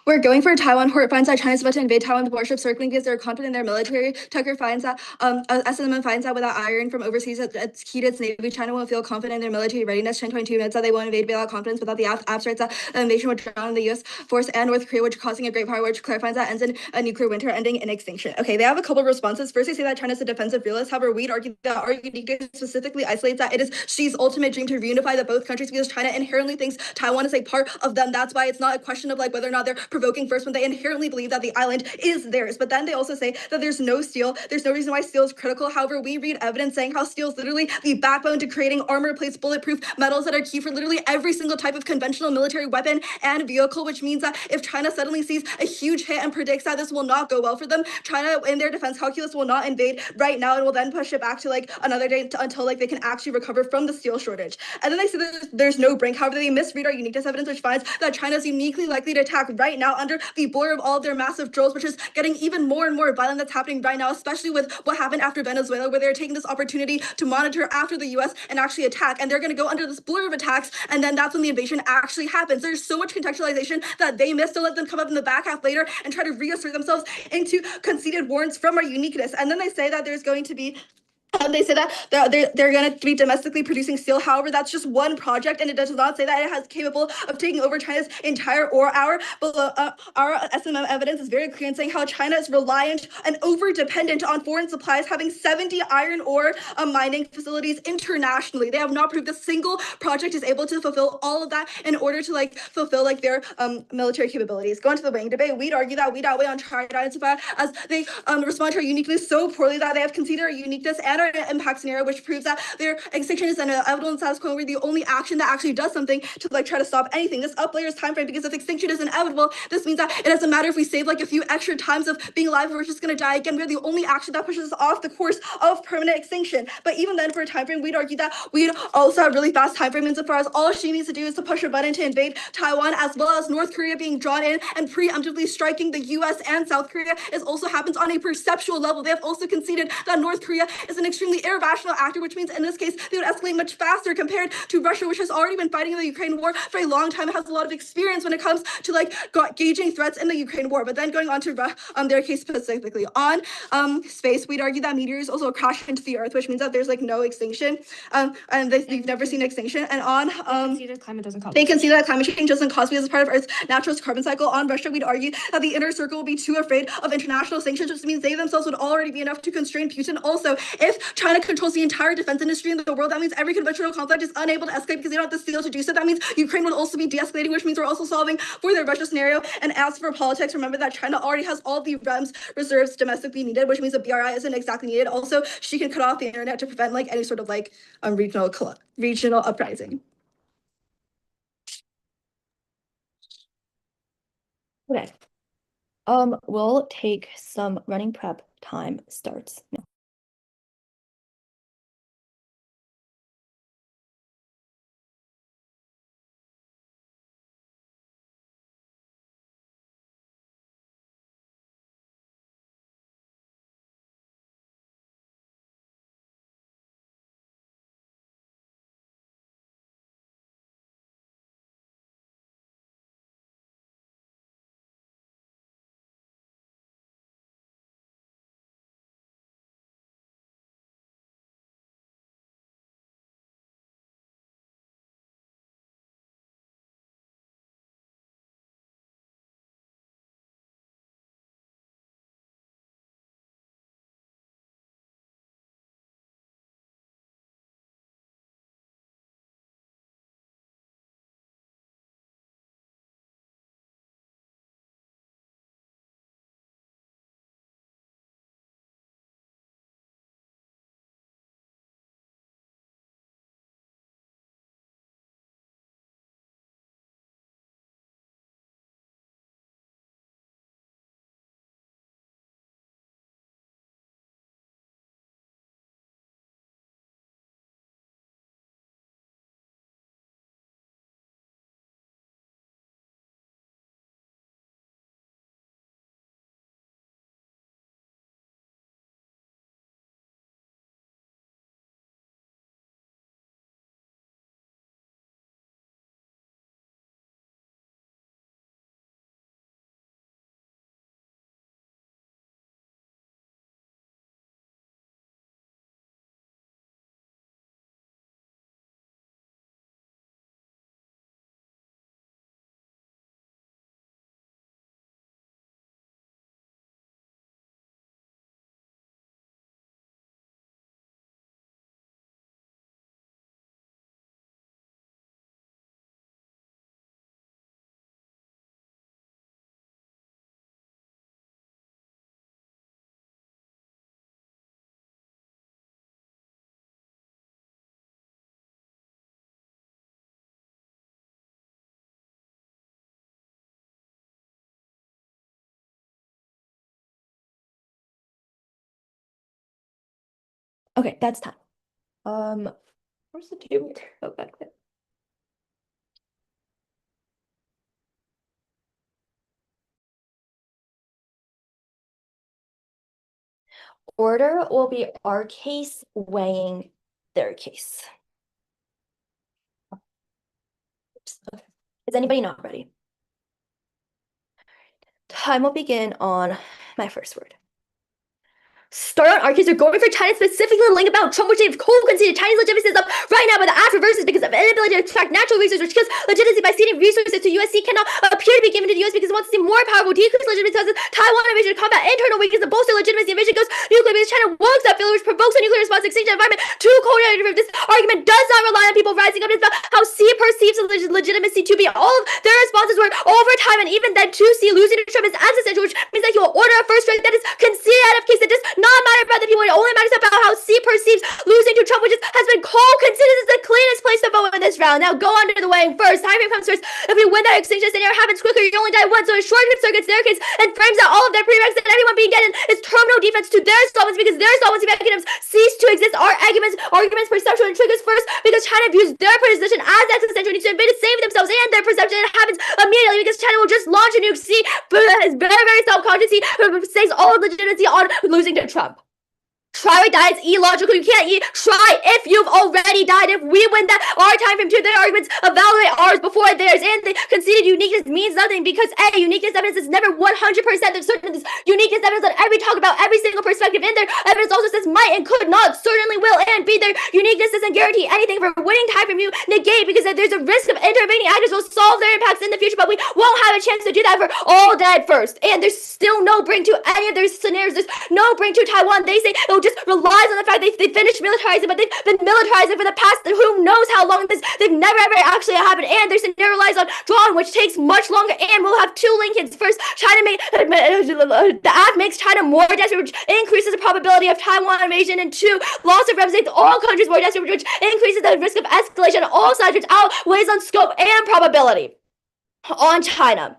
We're going for Taiwan. Hort finds that China's about to invade Taiwan with warships circling because they're confident in their military. Tucker finds that SMM finds out without iron from overseas that it's key to its navy. China won't feel confident in their military readiness. Chen 22 admits that they won't invade without confidence without the apps writes that the invasion would drown the U.S. force and North Korea, which causing a great power, which Claire finds that ends in a nuclear winter ending in extinction. Okay, they have a couple of responses. First, they say that China's a defensive realist. However, we'd argue that our uniqueness specifically isolates that it is Xi's ultimate dream to reunify the both countries because China inherently thinks Taiwan is a part of them. That's why it's not a question of like whether or not they're provoking first when they inherently believe that the island is theirs. But then they also say that there's no steel. There's no reason why steel is critical. However, we read evidence saying how steel is literally the backbone to creating armor plates, bulletproof metals that are key for literally every single type of conventional military weapon and vehicle, which means that if China suddenly sees a huge hit and predicts that this will not go well for them, China in their defense calculus will not invade right now and will then push it back to like another day until like they can actually recover from the steel shortage. And then they say that there's no brink. However, they misread our uniqueness evidence, which finds that China is uniquely likely to attack right now under the border of all of their massive drills, which is getting even more and more violent. That's happening right now, especially with what happened after Venezuela, where they're taking this opportunity to monitor after the US and actually attack. And they're going to go under this blur of attacks. And then that's when the invasion actually happens. There's so much contextualization that they missed to let them come up in the back half later and try to reassert themselves into conceded warrants from our uniqueness. And then they say that there's going to be they say that they're going to be domestically producing steel. However, that's just one project, and it does not say that it has capable of taking over China's entire ore hour. But our SMM evidence is very clear in saying how China is reliant and over-dependent on foreign supplies, having 70 iron ore mining facilities internationally. They have not proved a single project is able to fulfill all of that in order to like fulfill like their military capabilities. Going to the wing debate, we'd argue that we'd outweigh on China as they respond to our uniqueness so poorly that they have conceded our uniqueness and our moderate impact scenario, which proves that their extinction is inevitable in status quo, where the only action that actually does something to like try to stop anything. This uplayers time frame, because if extinction is inevitable, this means that it doesn't matter if we save like a few extra times of being alive, we're just gonna die again. We're the only action that pushes us off the course of permanent extinction. But even then, for a time frame, we'd argue that we'd also have really fast time frame insofar as all she needs to do is to push her button to invade Taiwan, as well as North Korea being drawn in and preemptively striking the US and South Korea is also happens on a perceptual level. They have also conceded that North Korea is an extremely irrational actor, which means in this case they would escalate much faster compared to Russia, which has already been fighting in the Ukraine war for a long time. It has a lot of experience when it comes to like gauging threats in the Ukraine war. But then going on to their case specifically on space, we'd argue that meteors also crash into the Earth, which means that there's like no extinction, and they've never seen extinction. And on they can see that climate change doesn't cause because it's part of Earth's natural carbon cycle. On Russia, we'd argue that the inner circle will be too afraid of international sanctions, which means they themselves would already be enough to constrain Putin. Also, if China controls the entire defense industry in the world, that means every conventional conflict is unable to escalate because they don't have the steel to do so. That means Ukraine would also be de-escalating, which means we're also solving for the Russia scenario. And as for politics, remember that China already has all the REMS reserves domestically needed, which means the BRI isn't exactly needed. Also, she can cut off the internet to prevent like any sort of like regional uprising. Okay. We'll take some running prep. Time starts now. Okay, that's time. Where's the table? Oh, back there. Order will be our case weighing their case. Oops, okay. Is anybody not ready? Time will begin on my first word. Start on our case. We're going for China specifically, lying about Trump, which they've cold conceded Chinese legitimacy is up right now by the after reverses because of inability to attract natural resources, which kills legitimacy by ceding resources to USC cannot appear to be given to the US because it wants to seem more powerful, decrease legitimacy, causes Taiwan invasion to combat internal weakness and bolster legitimacy. Invasion goes nuclear because China wants that failure, which provokes a nuclear response, extinction environment to coordinate. This argument does not rely on people rising up. It's about how C perceives legitimacy to be. All of their responses were over time, and even then, 2C losing to Trump is existential, which means that he will order a first strike that is conceded out of case. It does not matter about the people. It only matters about how C perceives losing to Trump, which has been called considered as the cleanest place to vote in this round. Now go under the weighing first. Time frame comes first. If we win that extinction scenario happens quicker, you only die once. So it short circuits their case and frames out all of their prereqs and everyone being dead in is terminal defense to their solvency because their solvency mechanisms cease to exist. Our arguments perceptual and triggers first because China views their position as existential, needs to invade to save themselves and their perception. It happens immediately because China will just launch a nuke. See, but it's very, very self-conscious. He stakes all legitimacy on losing to Trump. Try dies illogical. You can't try if you've already died. If we win that, our time frame to their arguments evaluate ours before theirs, and the conceded uniqueness means nothing because uniqueness evidence is never 100%. There's certain this uniqueness evidence that every talk about every single perspective in their evidence also says might and could not, certainly will, and be their uniqueness doesn't guarantee anything for winning time frame. You negate because there's a risk of intervening actors will solve their impacts in the future, but we won't have a chance to do that for all dead first. And there's still no bring to any of their scenarios. There's no bring to Taiwan. They say it'll just relies on the fact they finished militarizing, but they've been militarizing for the past who knows how long. They've never ever actually happened, and their scenario relies on drawing, which takes much longer, and we'll have two Lincolns. First, the act makes China more desperate, which increases the probability of Taiwan invasion, and two, loss of representation all countries more desperate, which increases the risk of escalation on all sides, which outweighs on scope and probability on China.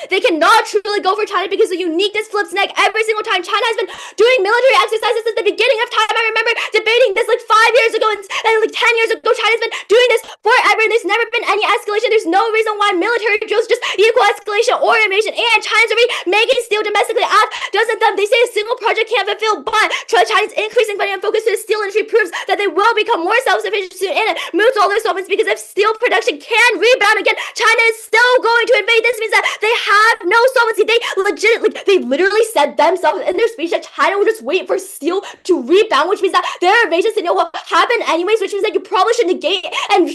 They cannot truly go for China because the uniqueness flips neck every single time. China has been doing military exercises since the beginning of time. I remember debating this like 5 years ago and like 10 years ago. China's been doing this forever and there's never been any escalation. There's no reason why military drills just equal escalation or invasion. And China's already making steel domestically. Doesn't them? They say a single project can't fulfill, but China's increasing funding and focus to the steel industry proves that they will become more self-sufficient soon and it moves all their solvents because if steel production can rebound again, China is still going to invade. This means that they have no solvency. They literally said themselves in their speech that China will just wait for steel to rebound, which means that their invasion scenario will happen anyways, which means that you probably should negate and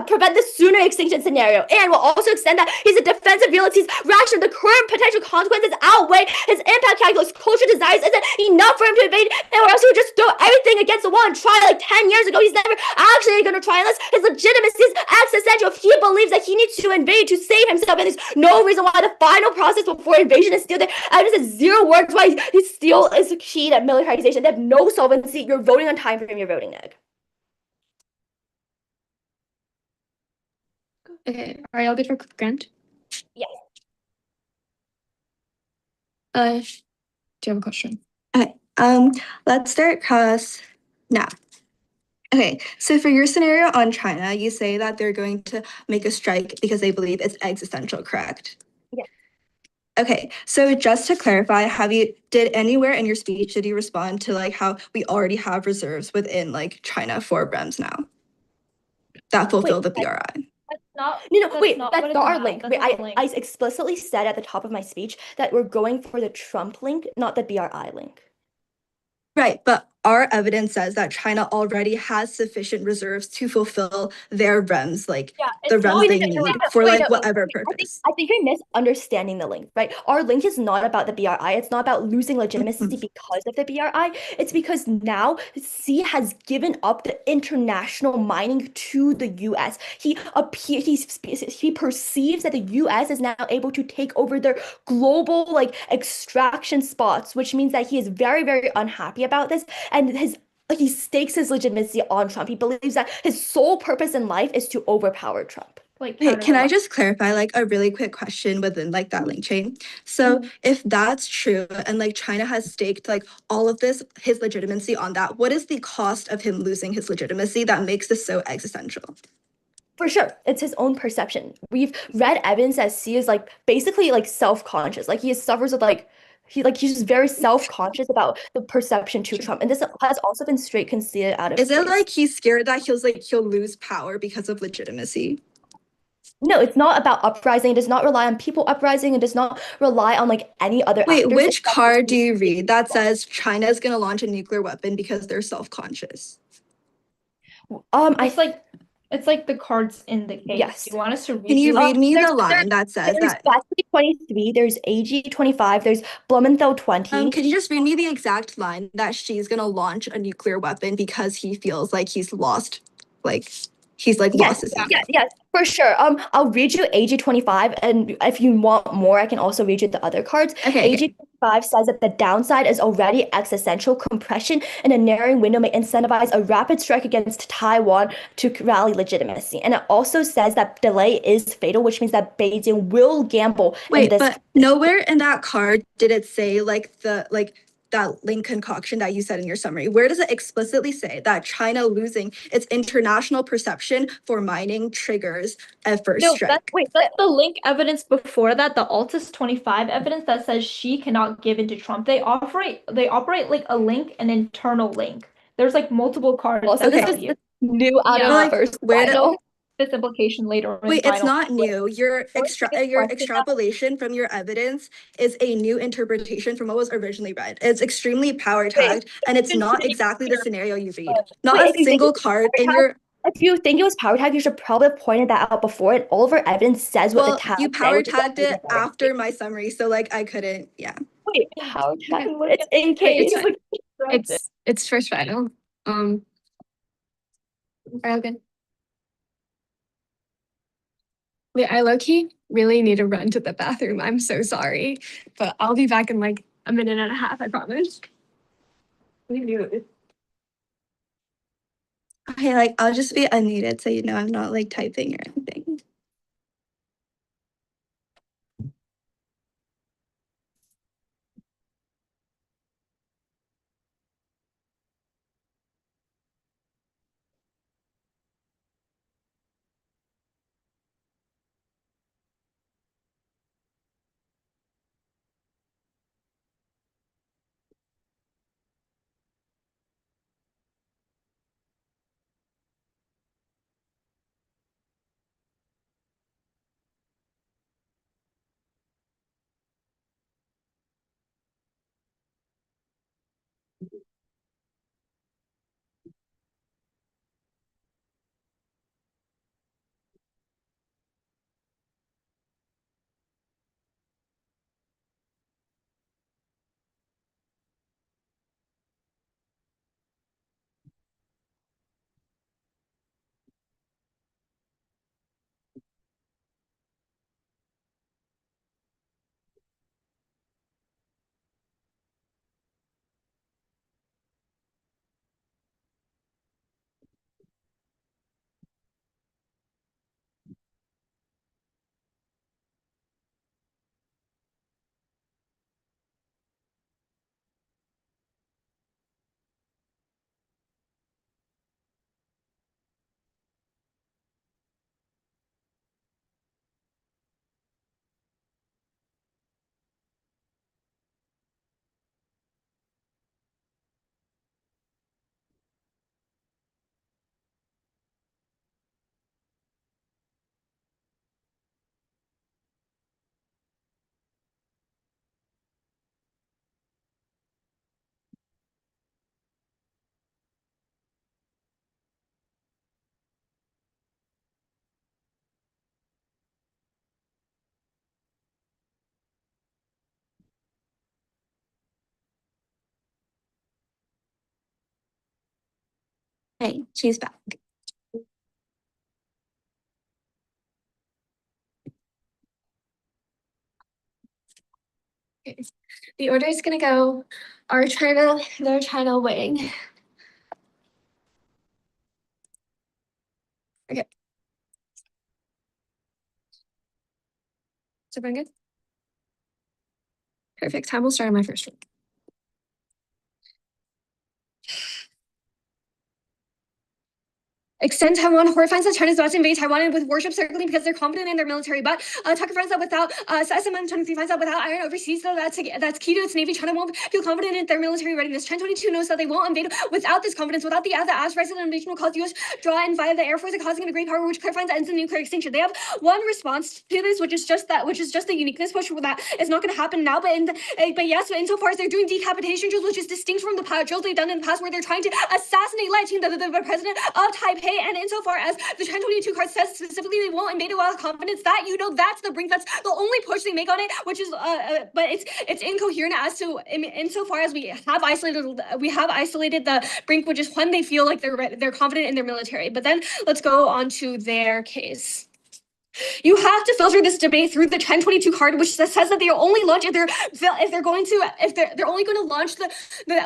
prevent the sooner extinction scenario. And will also extend that he's a defensive realist. He's rational. The current potential consequences outweigh his impact calculus. Culture desires isn't enough for him to invade, or else he would just throw everything against the wall and try like 10 years ago. He's never actually going to try unless his legitimacy is existential. If he believes that he needs to invade to save himself, and there's no reason why the final process before invasion is steel. I just said 0 words why steel is key to militarization. They have no solvency. You're voting on time frame. You're voting neg. Okay, are y'all good for Grant? Yes. Do you have a question? Okay, let's start cross now. Okay, so for your scenario on China, you say that they're going to make a strike because they believe it's existential, correct? Yes. Okay, so just to clarify, did anywhere in your speech, did you respond to like how we already have reserves within like China for REMS now that fulfill the BRI? That's not our link. I explicitly said at the top of my speech that we're going for the Trump link, not the BRI link. Right, but our evidence says that China already has sufficient reserves to fulfill their REMS, like the REMS they need for like whatever purpose. I think you're misunderstanding the link, right? Our link is not about the BRI. It's not about losing legitimacy because of the BRI. It's because now Xi has given up the international mining to the US. He perceives that the US is now able to take over their global like extraction spots, which means that he is very, very unhappy about this. And he stakes his legitimacy on Trump. He believes that his sole purpose in life is to overpower Trump. Hey, can I just clarify like a really quick question within like that link chain? So if that's true and like China has staked like all of this, his legitimacy on that, what is the cost of him losing his legitimacy that makes this so existential? For sure, it's his own perception. We've read evidence that Xi is like basically like self-conscious. Like he suffers with like he's just very self-conscious about the perception to Trump. And this has also been straight conceded out of Is it like he's scared that he'll lose power because of legitimacy? No, it's not about uprising. It does not rely on people uprising. It does not rely on like any other Wait, actors. which card do you read that says China is going to launch a nuclear weapon because they're self-conscious? It's like It's like the cards in the case. Yes. Do you want us to read Can you read me the there's- line that says There's that? Battery 23, there's AG 25, there's Blumenthal 20. Could you just read me the exact line that she's gonna launch a nuclear weapon because he feels like he's lost, like he's like lost his ego? Yes, for sure. I'll read you AG 25, and if you want more, I can also read you the other cards. Okay. AG 25 says that the downside is already existential. Compression in a narrowing window may incentivize a rapid strike against Taiwan to rally legitimacy. And it also says that delay is fatal, which means that Beijing will gamble in Wait, this. but nowhere in that card did it say like that link concoction that you said in your summary. Where does it explicitly say that China losing its international perception for mining triggers a first No, strike? that's the link evidence before that, the Altus 25 evidence that says she cannot give into Trump. They operate like a link, an internal link. There's like multiple cards Also, that this tell is you. new out Yeah. of Like, first where did- final. This implication later in Wait, it's final. not new. Your First, biggest your question extrapolation from your evidence is a new interpretation from what was originally read. It's extremely power tagged, and it's not exactly the scenario you read. Not Wait, a if you think single it's card power in your. If you think it was power tag, you should probably have pointed that out before, and all of our evidence says what Well, the tag you said, power which is that tagged we it were power after my summary, so like I couldn't. Yeah. Wait, power tag? It's in case. It's first final. Are you good? Wait, I low-key really need to run to the bathroom. I'm so sorry, but I'll be back in like a minute and a half, I promise. Okay, like I'll just be unmuted so you know I'm not like typing or anything. Hey, she's back. Okay. The order is gonna go our China, their China wing. Okay. Is everyone good? Perfect. Time will start on my first one. Extend Taiwan. Horde finds that China is about to invade Taiwan with warships circling because they're confident in their military. But Tucker finds that without SMM-23 finds that without iron overseas, so that's key to its navy. China won't feel confident in their military readiness. Chen 22 knows that they won't invade without this confidence. Without the as rising invasion will cause U.S. draw in via the air force and causing a great power, which Claire finds ends in nuclear extinction. They have one response to this, which is just the uniqueness push that is not going to happen now. But yes, insofar as they're doing decapitation drills, which is distinct from the drills they've done in the past, where they're trying to assassinate Lai Ching, the president of Taipei. okay? And insofar as the 1022 card says specifically they won't invade it without confidence, that that's the brink, that's the only push they make on it, which is but it's incoherent as to insofar as we have isolated the brink, which is when they feel like they're confident in their military. But then let's go on to their case. You have to filter this debate through the 1022 card, which says that they'll only launch if they're only going to launch the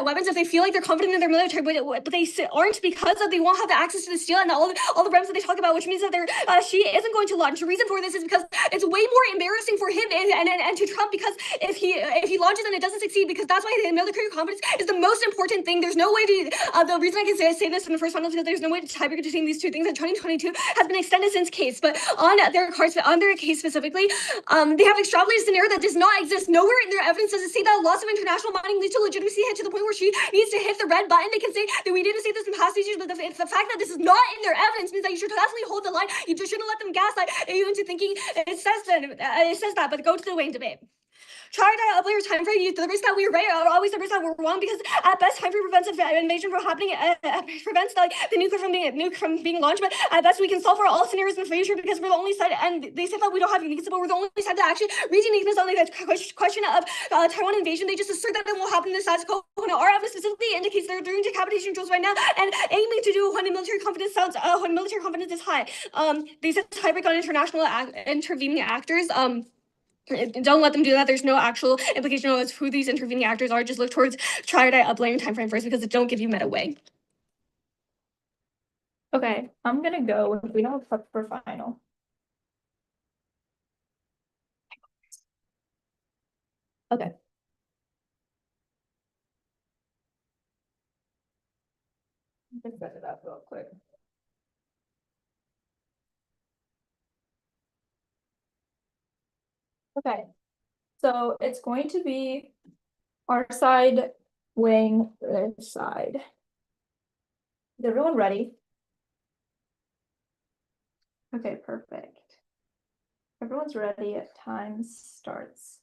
weapons if they feel like they're confident in their military, but they aren't, because they won't have the access to the steel and all the realms that they talk about, which means that she isn't going to launch. The reason for this is because it's way more embarrassing for him and to Trump, because if he launches and it doesn't succeed, because that's why the military confidence is the most important thing. There's no way to the reason I can say this in the first one is because there's no way to tiebreak between these two things, and 2022 has been extended since case. But on their case specifically, they have extrapolated a scenario that does not exist. Nowhere in their evidence does it say that loss of international mining leads to legitimacy hit to the point where she needs to hit the red button. They can say that we didn't say this in past issues, but the fact that this is not in their evidence means that you should constantly hold the line. You just shouldn't let them gaslight you into thinking it says that. But go to the Wayne debate. Try to uplift your time frame. The risk that we were right are always the risk that we're wrong, because at best time frame prevents invasion from happening, prevents the nuke from being launched. But at best we can solve for all scenarios in the future, because we're the only side, and they say that we don't have uniqueness, but we're the only side that actually reach uniqueness on the question of Taiwan invasion. They just assert that it won't happen in the status quo. Our evidence specifically indicates they're doing decapitation drills right now and aiming to do when military confidence is high. They said tiebreak on international intervening actors. Don't let them do that. There's no actual implication of who these intervening actors are. Just look towards triodite uplaying time frame first, because it don't give you meta way. Okay, I'm gonna go if we don't have prep for final. Okay. Just set it up real quick. Okay, so it's going to be our side wing this side. Is everyone ready? Okay, perfect. Everyone's ready. Time starts.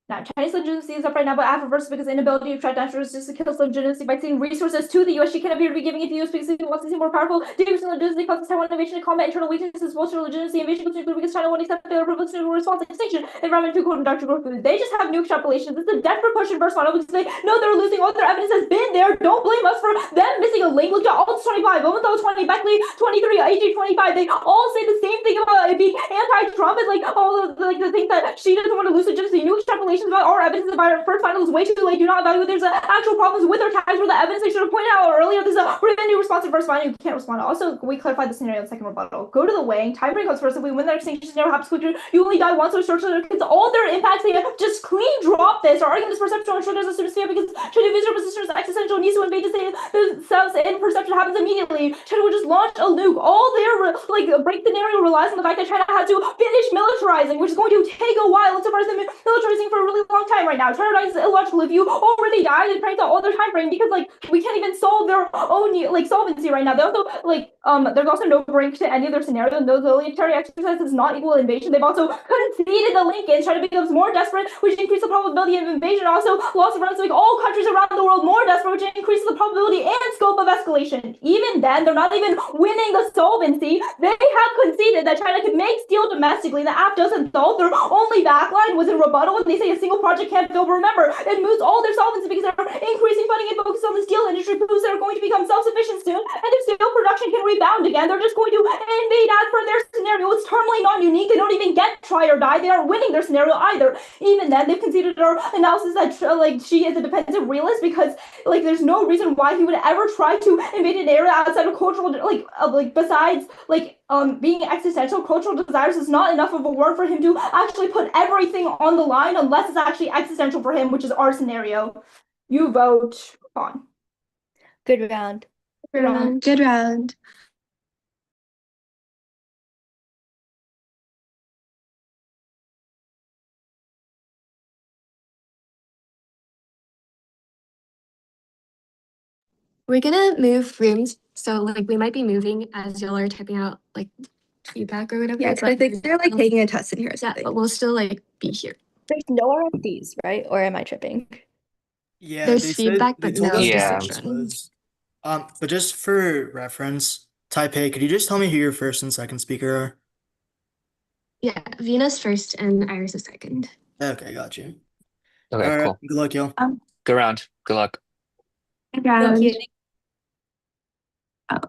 Now, Chinese legitimacy is up right now, but half reverse because the inability to track national resistance to kill legitimacy by sending resources to the US. She can appear to be giving it to the US because he wants to see more powerful. Decreasing legitimacy causes Taiwan invasion to combat internal weaknesses, bolster legitimacy. Invasion goes nuclear because China won't accept failure privilege to response to extinction. Environment to quote industrial growth. They just have nuke extrapolations. This is a desperate push in verse final because they know they're losing. All their evidence has been there. Don't blame us for them missing a link. Look at Alt 25, Omenthal 20, Beckley 23, AG 25. They all say the same thing about it being anti-Trump. It's like all the things that she doesn't want to lose legitimacy. Nuke extrapolations about our evidence about our first final is way too late. Do not evaluate. There's actual problems with our tags where the evidence they should have pointed out earlier. There's a new response to first final. You can't respond. Also, we clarified the scenario in the second rebuttal. Go to the weighing. Tiebreak comes first. If we win the extinction scenario, happens quicker. You only die once, so structure kids all their impacts. They have just clean drop this. Our argument is perceptual and sure there's a supersphere because China visual position is existential, needs to invade themselves, and perception happens immediately. China will just launch a nuke. All their break scenario relies on the fact that China had to finish militarizing, which is going to take a while. It's been militarizing for a really long time right now. China is illogical. If you already died and pranked out all their time frame because we can't even solve their own solvency right now. They also there's also no break to any of their scenario. And those military exercise is not equal invasion. They've also conceded the Lincoln. China becomes more desperate, which increases the probability of invasion. Also, loss of runs to make all countries around the world more desperate, which increases the probability and scope of escalation. Even then, they're not even winning the solvency. They have conceded that China can make steel domestically. The app doesn't solve. Their only backline was in rebuttal when they say a single project can't go. Remember, it moves all their solvency because they're increasing funding and focus on the steel industry, proves they're going to become self-sufficient soon. And if steel production can rebound again, they're just going to invade as per their scenario. It's terminally non-unique. They don't even get try or die. They aren't winning their scenario either. Even then, they've conceded our analysis that she is a dependent realist because there's no reason why he would ever try to invade an area outside of cultural besides being existential. Cultural desires is not enough of a word for him to actually put everything on the line unless it's actually existential for him, which is our scenario. You vote on. Good round. Good round. We're gonna move rooms, so we might be moving as y'all are typing out feedback or whatever. Yeah, I think they're taking a test in here. Yeah, but we'll still be here. There's no RFDs, right? Or am I tripping? Yeah, There's they feedback, said, they but told no us Yeah. this was. But just for reference, Taipei, could you just tell me who your first and second speaker are? Yeah, Venus first and Iris is second. Okay, got you. Okay, All right, cool. good luck, y'all. Good round. Good luck. Round. you. Oh,